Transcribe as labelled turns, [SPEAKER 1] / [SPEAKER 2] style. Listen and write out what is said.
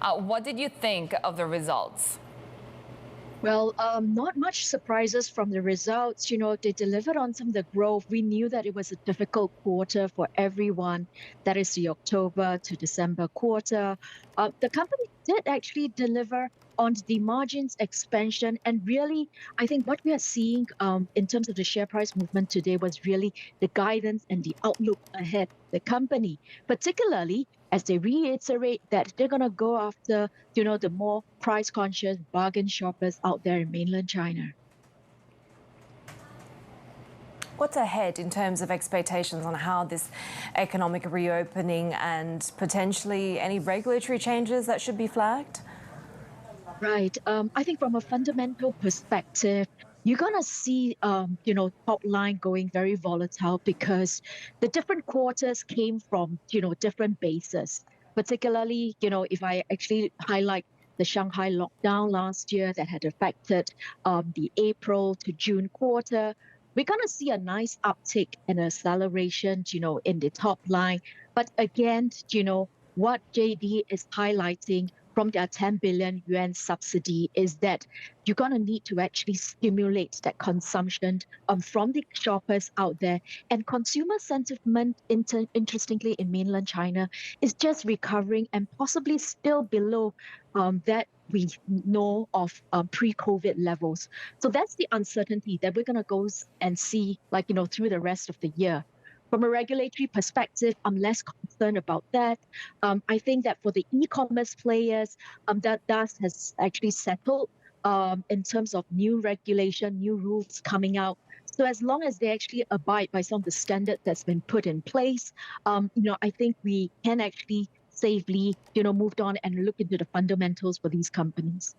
[SPEAKER 1] What did you think of the results?
[SPEAKER 2] Well, not much surprises from the results. They delivered on some of the growth. We knew that it was a difficult quarter for everyone. That is the October to December quarter. The company did actually deliver on the margins expansion. And really, I think what we are seeing in terms of the share price movement today was really the guidance and the outlook ahead. The company, particularly as they reiterate that they're going to go after the more price conscious bargain shoppers out there in mainland China.
[SPEAKER 1] What's ahead in terms of expectations on how this economic reopening and potentially any regulatory changes that should be flagged?
[SPEAKER 2] Right. I think from a fundamental perspective, you're going to see, top line going very volatile because the different quarters came from, different bases. Particularly, if I actually highlight the Shanghai lockdown last year that had affected the April to June quarter, we're going to see a nice uptick and acceleration, in the top line. But again, what JD is highlighting from their 10 billion yuan subsidy is that you're going to need to actually stimulate that consumption from the shoppers out there. And consumer sentiment, interestingly, in mainland China is just recovering and possibly still below that we know of pre-COVID levels. So that's the uncertainty that we're going to go and see, through the rest of the year. From a regulatory perspective, I'm less concerned about that. I think that for the e-commerce players, that has actually settled in terms of new regulation, new rules coming out. So as long as they actually abide by some of the standard that's been put in place, I think we can actually safely, moved on and look into the fundamentals for these companies.